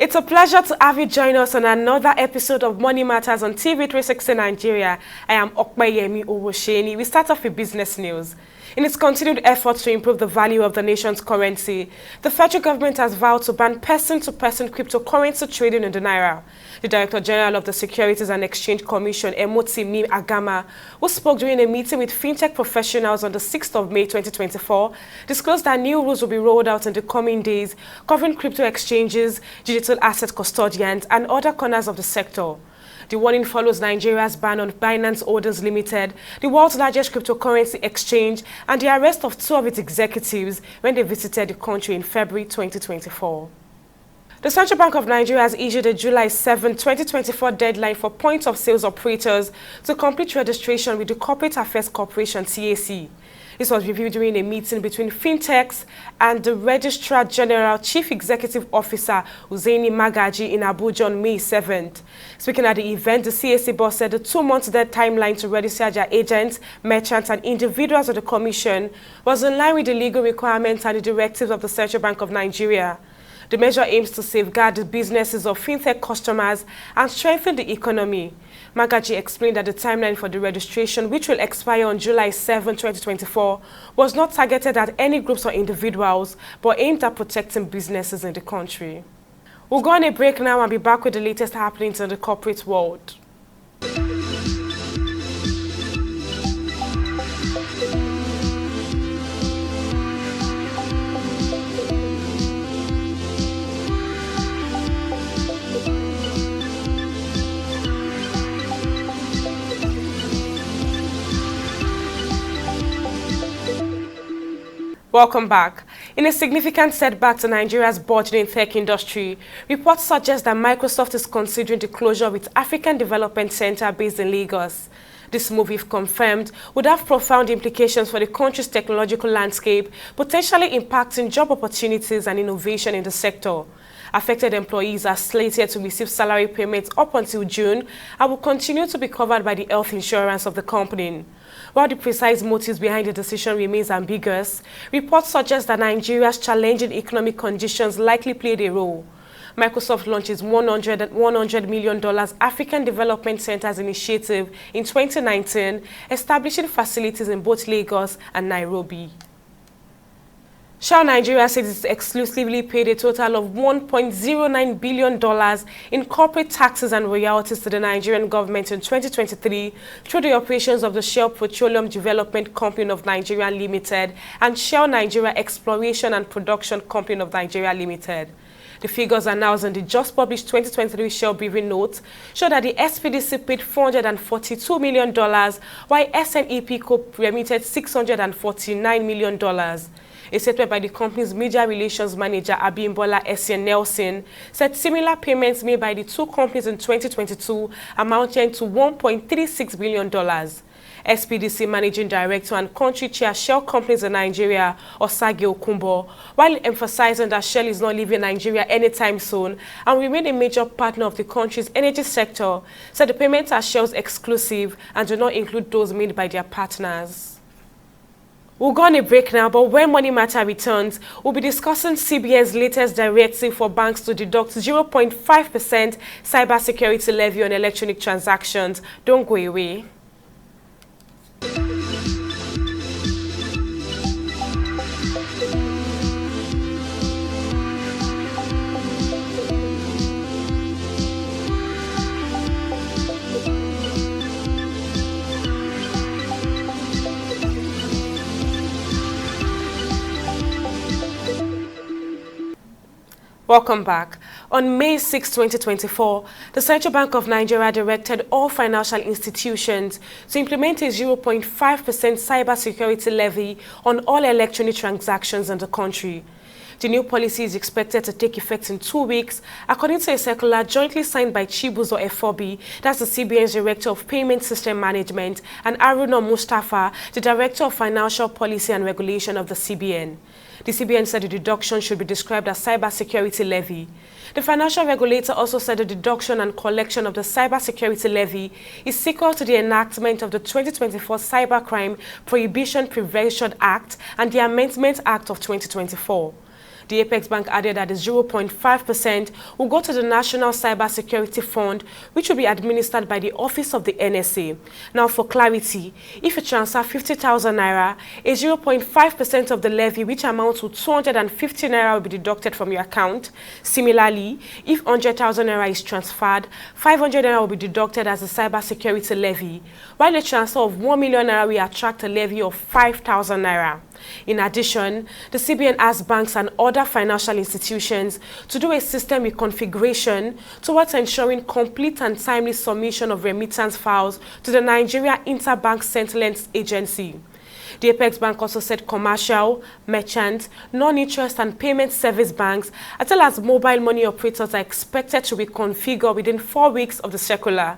It's a pleasure to have you join us on another episode of Money Matters on TV360 Nigeria. I am Okpeyemi Owosheni. We start off with business news. In its continued efforts to improve the value of the nation's currency, the federal government has vowed to ban person-to-person cryptocurrency trading in the naira. The Director General of the Securities and Exchange Commission, Emotimi Agama, who spoke during a meeting with fintech professionals on the 6th of May 2024, disclosed that new rules will be rolled out in the coming days covering crypto exchanges, digital asset custodians, and other corners of the sector. The warning follows Nigeria's ban on Binance Holdings Limited, the world's largest cryptocurrency exchange, and the arrest of 2 of its executives when they visited the country in February 2024. The Central Bank of Nigeria has issued a July 7, 2024 deadline for point of sales operators to complete registration with the Corporate Affairs Corporation (CAC). This was reviewed during a meeting between fintechs and the Registrar General Chief Executive Officer Uzaini Magaji in Abuja on May 7th. Speaking at the event, the CAC boss said the 2-month dead timeline to register their agents, merchants, and individuals of the Commission was in line with the legal requirements and the directives of the Central Bank of Nigeria. The measure aims to safeguard the businesses of fintech customers and strengthen the economy. Magaji explained that the timeline for the registration, which will expire on July 7, 2024, was not targeted at any groups or individuals, but aimed at protecting businesses in the country. We'll go on a break now and be back with the latest happenings in the corporate world. Welcome back. In a significant setback to Nigeria's burgeoning tech industry, reports suggest that Microsoft is considering the closure of its African Development Center based in Lagos. This move, if confirmed, would have profound implications for the country's technological landscape, potentially impacting job opportunities and innovation in the sector. Affected employees are slated to receive salary payments up until June and will continue to be covered by the health insurance of the company. While the precise motives behind the decision remains ambiguous, reports suggest that Nigeria's challenging economic conditions likely played a role. Microsoft launched its $100 million African Development Centers initiative in 2019, establishing facilities in both Lagos and Nairobi. Shell Nigeria says it's exclusively paid a total of $1.09 billion in corporate taxes and royalties to the Nigerian government in 2023 through the operations of the Shell Petroleum Development Company of Nigeria Limited and Shell Nigeria Exploration and Production Company of Nigeria Limited. The figures announced in the just published 2023 Shell briefing note show that the SPDC paid $442 million, while SNEP Co. remitted $649 million. A statement by the company's media relations manager, Abimbola Essien Nelson, said similar payments made by the two companies in 2022 amounted to $1.36 billion. SPDC Managing Director and Country Chair Shell Companies in Nigeria, Osage Okumbo, while emphasizing that Shell is not leaving Nigeria anytime soon and will remain a major partner of the country's energy sector, said the payments are Shell's exclusive and do not include those made by their partners. We'll go on a break now, but when Money Matter returns, we'll be discussing CBN's latest directive for banks to deduct 0.5% cybersecurity levy on electronic transactions. Don't go away. Welcome back. On May 6, 2024, the Central Bank of Nigeria directed all financial institutions to implement a 0.5% cybersecurity levy on all electronic transactions in the country. The new policy is expected to take effect in 2 weeks, according to a circular jointly signed by Chibuzo Efobi, that's the CBN's Director of Payment System Management, and Aruna Mustafa, the Director of Financial Policy and Regulation of the CBN. The CBN said the deduction should be described as cybersecurity levy. The financial regulator also said the deduction and collection of the cybersecurity levy is sequel to the enactment of the 2024 Cybercrime Prohibition Prevention Act and the Amendment Act of 2024. The Apex Bank added that the 0.5% will go to the National Cybersecurity Fund, which will be administered by the Office of the NSA. Now, for clarity, if you transfer 50,000 naira, a 0.5% of the levy, which amounts to 250 naira, will be deducted from your account. Similarly, if 100,000 naira is transferred, 500 naira will be deducted as a cybersecurity levy, while a transfer of 1 million naira will attract a levy of 5,000 naira. In addition, the CBN asked banks and other financial institutions to do a system reconfiguration towards ensuring complete and timely submission of remittance files to the Nigeria Interbank Settlement Agency. The Apex Bank also said commercial, merchant, non-interest and payment service banks, as well as mobile money operators, are expected to reconfigure within 4 weeks of the circular.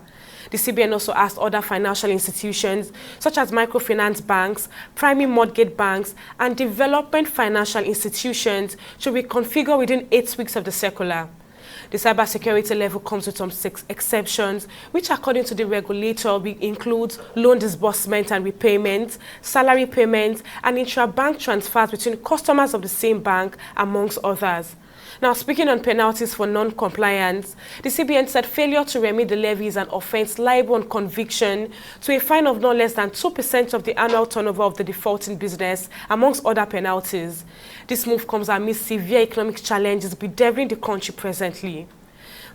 The CBN also asked other financial institutions, such as microfinance banks, primary mortgage banks, and development financial institutions, to reconfigure within 8 weeks of the circular. The cybersecurity level comes with some 6 exceptions, which according to the regulator includes loan disbursement and repayment, salary payment, and intra-bank transfers between customers of the same bank, amongst others. Now, speaking on penalties for non-compliance, the CBN said failure to remit the levy is an offence liable on conviction to a fine of no less than 2% of the annual turnover of the defaulting business, amongst other penalties. This move comes amidst severe economic challenges bedeviling the country presently.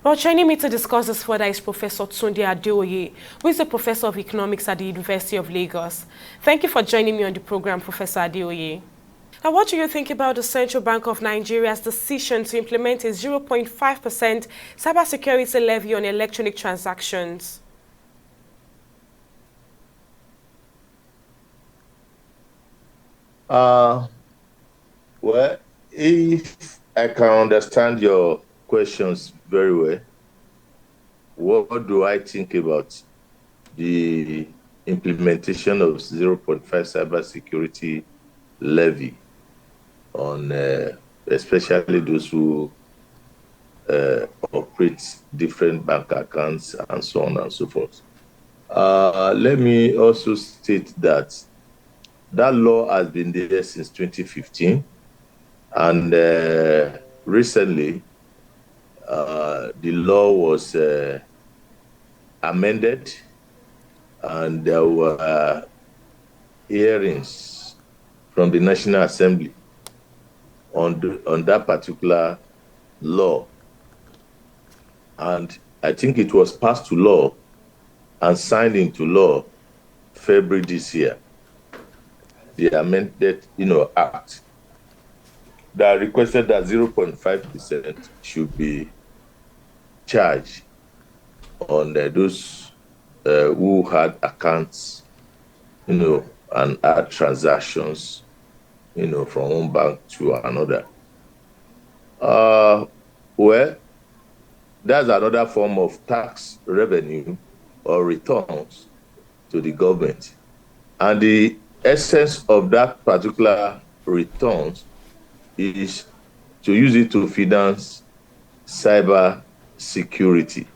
Well, joining me to discuss this further is Professor Adeoye, who is a professor of economics at the University of Lagos. Thank you for joining me on the program, Professor Adeoye. Now, what do you think about the Central Bank of Nigeria's decision to implement a 0.5% cybersecurity levy on electronic transactions? Well, if I can understand your questions very well, what do I think about the implementation of 0.5 cybersecurity levy on especially those who operate different bank accounts and so on and so forth? Let me also state that that law has been there since 2015, and recently the law was amended, and there were hearings from the National Assembly on that particular law. And I think it was passed to law and signed into law February this year. The amended, act that requested that 0.5% should be charged on those who had accounts, and had transactions, from one bank to another. Well, that's another form of tax revenue or returns to the government. And the essence of that particular returns is to use it to finance cyber security.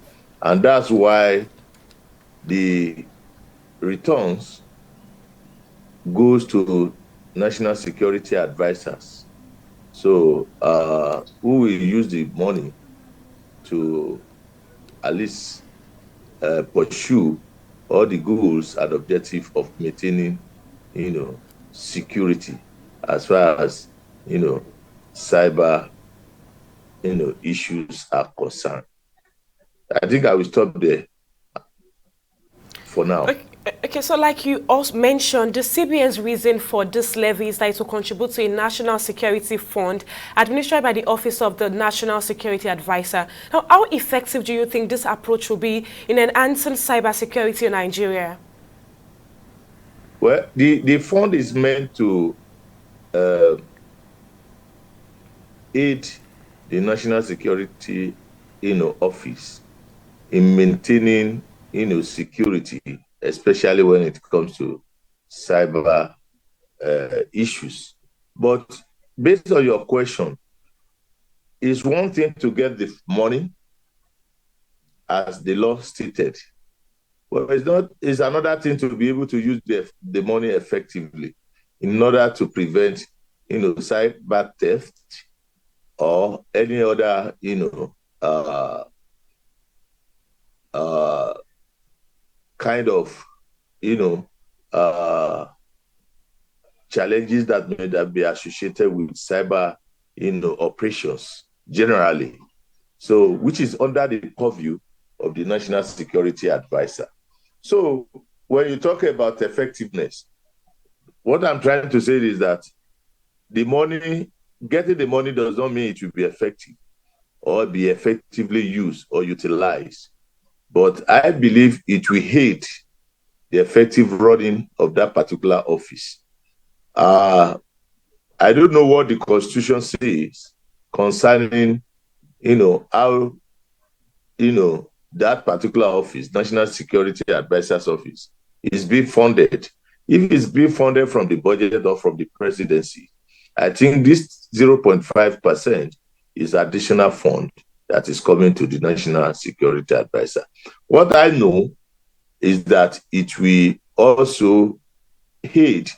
And that's why the returns goes to national security advisors. So who will use the money to at least pursue all the goals and objectives of maintaining, security as far as, cyber, issues are concerned. I think I will stop there for now. Okay, so like you also mentioned, the CBN's reason for this levy is that it will contribute to a national security fund administered by the Office of the National Security Advisor. Now, how effective do you think this approach will be in enhancing cybersecurity in Nigeria? Well, the fund is meant to aid the National Security, Office in maintaining, security, especially when it comes to cyber issues. But based on your question, it's one thing to get the money, as the law stated. Well, it's another thing to be able to use the money effectively in order to prevent, cyber theft or any other, uh, kind of, you know, uh, challenges that may that be associated with cyber, operations generally. So, which is under the purview of the National Security Advisor. So, when you talk about effectiveness, what I'm trying to say is that the money, getting the money does not mean it will be effective or be effectively used or utilized. But I believe it will aid the effective running of that particular office. I don't know what the Constitution says concerning, how, that particular office, National Security Advisor's Office, is being funded. If it's being funded from the budget or from the presidency, I think this 0.5% is additional fund that is coming to the National Security Advisor. What I know is that it will also aid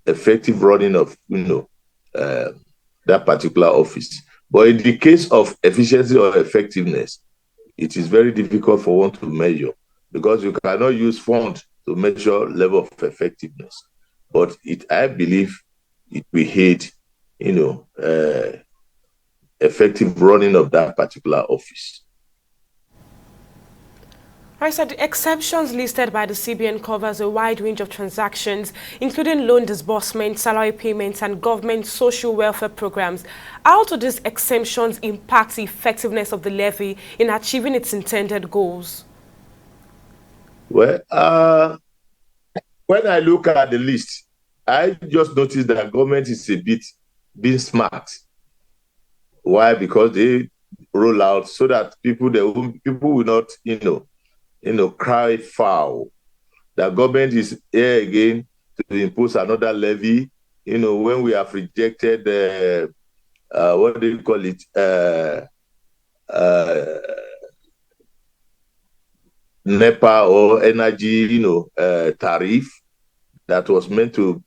effective running of, that particular office. But in the case of efficiency or effectiveness, it is very difficult for one to measure because you cannot use fund to measure level of effectiveness. But I believe it will aid, effective running of that particular office. Right, so the exceptions listed by the CBN covers a wide range of transactions, including loan disbursement, salary payments, and government social welfare programs. How do these exemptions impact the effectiveness of the levy in achieving its intended goals? Well, when I look at the list, I just noticed that government is a bit being smart. Why? Because they roll out so that people will not, cry foul. The government is here again to impose another levy. When we have rejected what do you call it? NEPA or energy, tariff that was meant to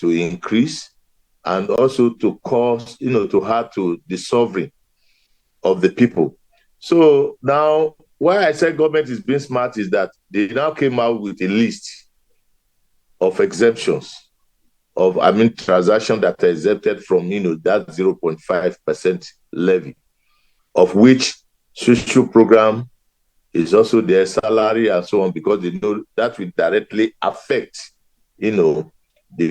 increase and also to cause, to add to the sovereign of the people. So now, why I said government is being smart is that they now came out with a list of exemptions of, transactions that are exempted from, that 0.5% levy, of which social program is also their salary and so on, because they know that will directly affect, the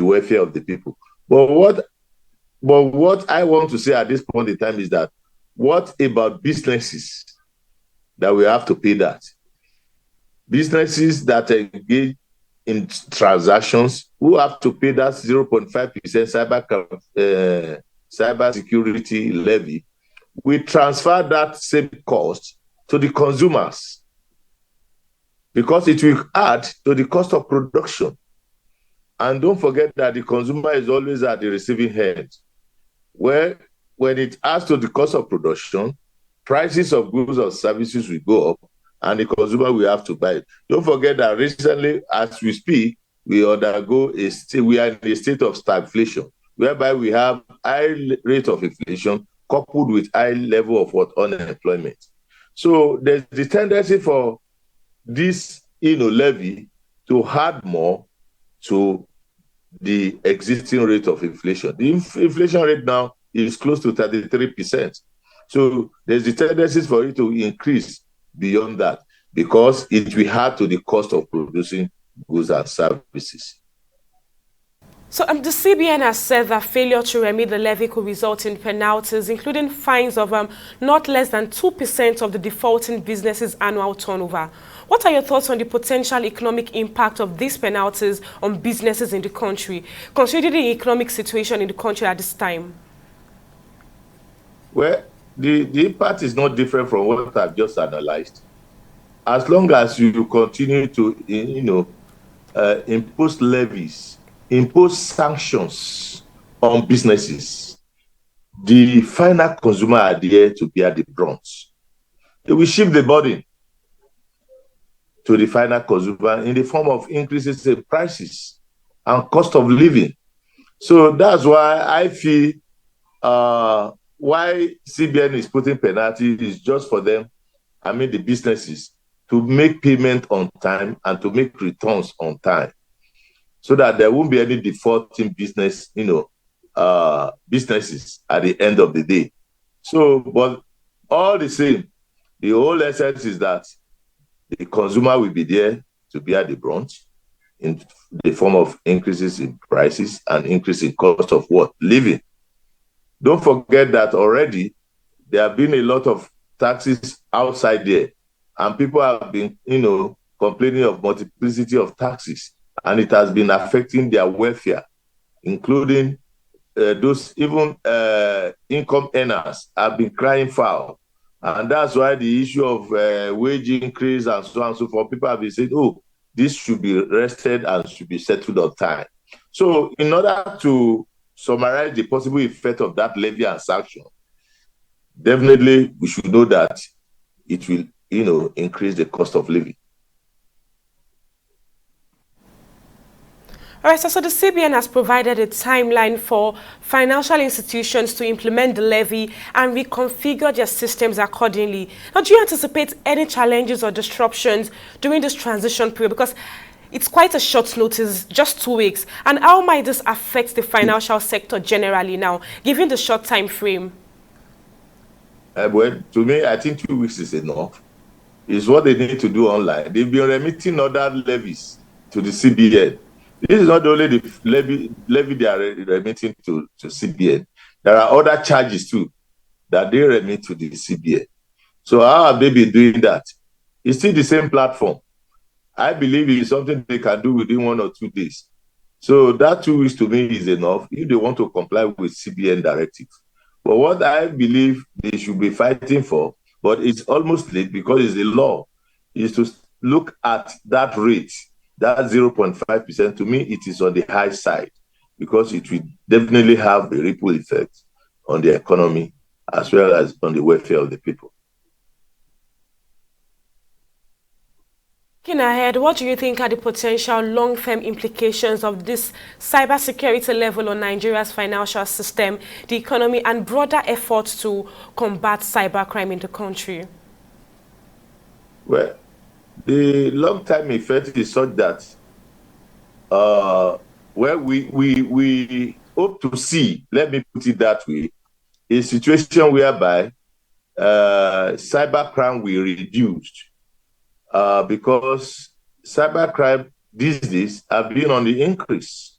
welfare of the people. But what I want to say at this point in time is that what about businesses that we have to pay that? Businesses that engage in transactions who have to pay that 0.5% cybersecurity levy, we transfer that same cost to the consumers because it will add to the cost of production. And don't forget that the consumer is always at the receiving end. Where when it adds to the cost of production, prices of goods or services will go up and the consumer will have to buy it. Don't forget that recently, as we speak, we are in a state of stagflation, whereby we have high rate of inflation coupled with high level of unemployment. So there's the tendency for this, levy to add more to the existing rate of inflation. The inflation rate now is close to 33%. So there's the tendency for it to increase beyond that because it will add to the cost of producing goods and services. So the CBN has said that failure to remit the levy could result in penalties, including fines of not less than 2% of the defaulting business's annual turnover. What are your thoughts on the potential economic impact of these penalties on businesses in the country, considering the economic situation in the country at this time? Well, the impact is not different from what I've just analyzed. As long as you continue to, impose levies, impose sanctions on businesses, the final consumer are there to bear the brunt. They will shift the burden to the final consumer in the form of increases in prices and cost of living. So that's why I feel why CBN is putting penalty is just for them, the businesses, to make payment on time and to make returns on time, so that there won't be any defaulting businesses at the end of the day. So, but all the same, the whole essence is that the consumer will be there to bear the brunt in the form of increases in prices and increase in cost of what? Living. Don't forget that already there have been a lot of taxes outside there, and people have been, complaining of multiplicity of taxes, and it has been affecting their welfare, including those even income earners have been crying foul. And that's why the issue of wage increase and so on and so forth, people have been saying, oh, this should be rested and should be settled on time. So in order to summarize the possible effect of that levy and sanction, definitely we should know that it will, increase the cost of living. All right, so the CBN has provided a timeline for financial institutions to implement the levy and reconfigure their systems accordingly. Now, do you anticipate any challenges or disruptions during this transition period? Because it's quite a short notice, just 2 weeks. And how might this affect the financial sector generally now, given the short time frame? Well, to me, I think 2 weeks is enough. It's what they need to do online. They've been remitting other levies to the CBN. This is not only the levy they are remitting to CBN. There are other charges too that they remit to the CBN. So how have they been doing that? It's still the same platform. I believe it's something they can do within 1 or 2 days. So that 2 weeks to me is enough if they want to comply with CBN directive. But what I believe they should be fighting for, but it's almost late because it's a law, is to look at that rate, that 0.5%. To me, it is on the high side because it will definitely have a ripple effect on the economy as well as on the welfare of the people. Looking ahead, what do you think are the potential long-term implications of this cybersecurity level on Nigeria's financial system, the economy, and broader efforts to combat cybercrime in the country? Well, the long-term effect is such that we hope to see, let me put it that way, a situation whereby cybercrime will reduce because cybercrime these days have been on the increase.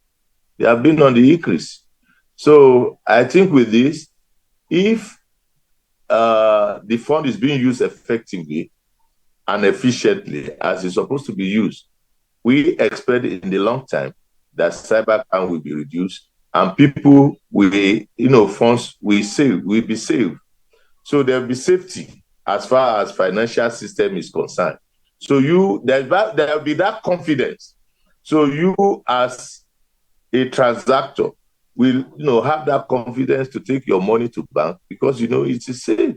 They have been on the increase. So I think with this, if the fund is being used effectively and efficiently as it's supposed to be used, we expect in the long time that cybercrime will be reduced and people will, funds will be saved. So there'll be safety as far as financial system is concerned. So there'll be that confidence. So you as a transactor will, have that confidence to take your money to bank because it is safe.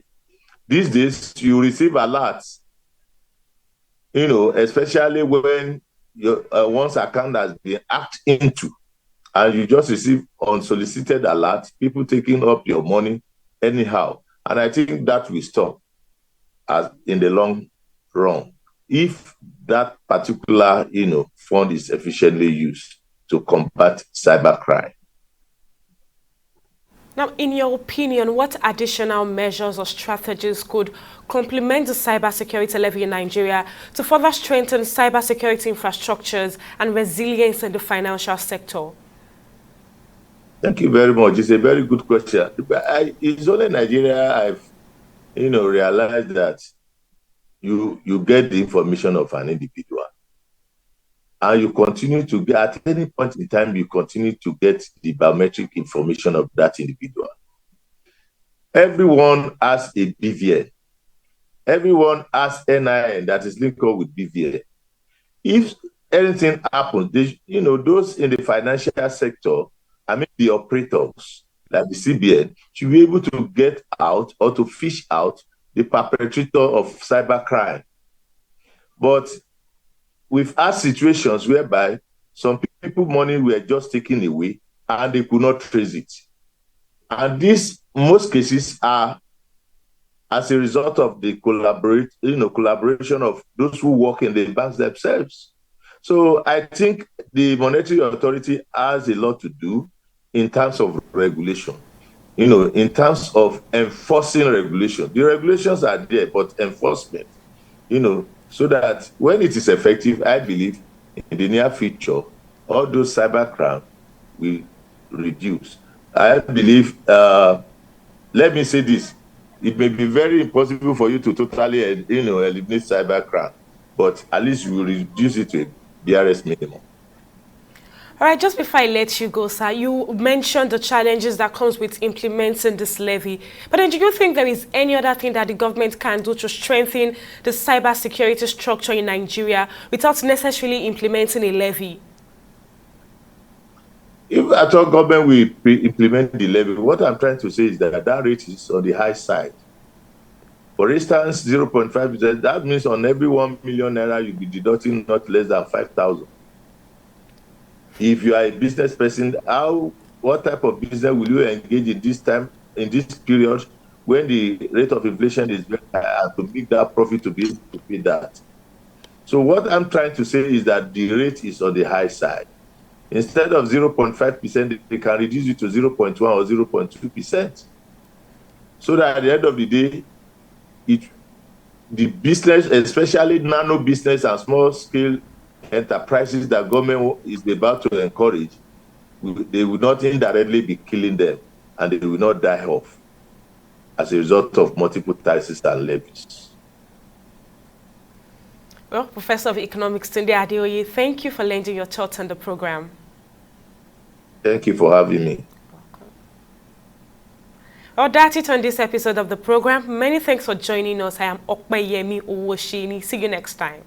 These days you receive alerts, especially when your one's account has been hacked into and you just receive unsolicited alerts, people taking up your money anyhow. And I think that will stop as in the long run if that particular, fund is efficiently used to combat cybercrime. Now, in your opinion, what additional measures or strategies could complement the cybersecurity levy in Nigeria to further strengthen cybersecurity infrastructures and resilience in the financial sector? Thank you very much. It's a very good question. It's only Nigeria I've, realized that you get the information of an individual and you continue to get, at any point in time, you continue to get the biometric information of that individual. Everyone has a BVN. Everyone has NIN that is linked up with BVN. If anything happens, those in the financial sector, the operators, like the CBN, should be able to get out or to fish out the perpetrator of cybercrime. But we've had situations whereby some people money were just taken away and they could not trace it. And this most cases are as a result of the collaboration of those who work in the banks themselves. So I think the monetary authority has a lot to do in terms of regulation, in terms of enforcing regulation. The regulations are there, but enforcement, so that when it is effective, I believe in the near future, all those cybercrime will reduce. I believe, let me say this, it may be very impossible for you to totally, eliminate cybercrime, but at least you will reduce it to a BRS minimum. All right, just before I let you go, sir, you mentioned the challenges that comes with implementing this levy. But then do you think there is any other thing that the government can do to strengthen the cybersecurity structure in Nigeria without necessarily implementing a levy? If at all government will implement the levy, what I'm trying to say is that rate is on the high side. For instance, 0.5%, that means on every 1 million naira, you'll be deducting not less than 5,000. If you are a business person, what type of business will you engage in this period, when the rate of inflation is very high, and to make that profit to be able to pay that? So what I'm trying to say is that the rate is on the high side. Instead of 0.5%, they can reduce it to 0.1 or 0.2%. So that at the end of the day, the business, especially nano business and small scale enterprises that government is about to encourage, they will not indirectly be killing them, and they will not die off as a result of multiple taxes and levies. Well, Professor of Economics Tunde Adeoye, thank you for lending your thoughts on the program. Thank you for having me. Well, that's it on this episode of the program. Many thanks for joining us. I am Okpeyemi Owoshini. See you next time.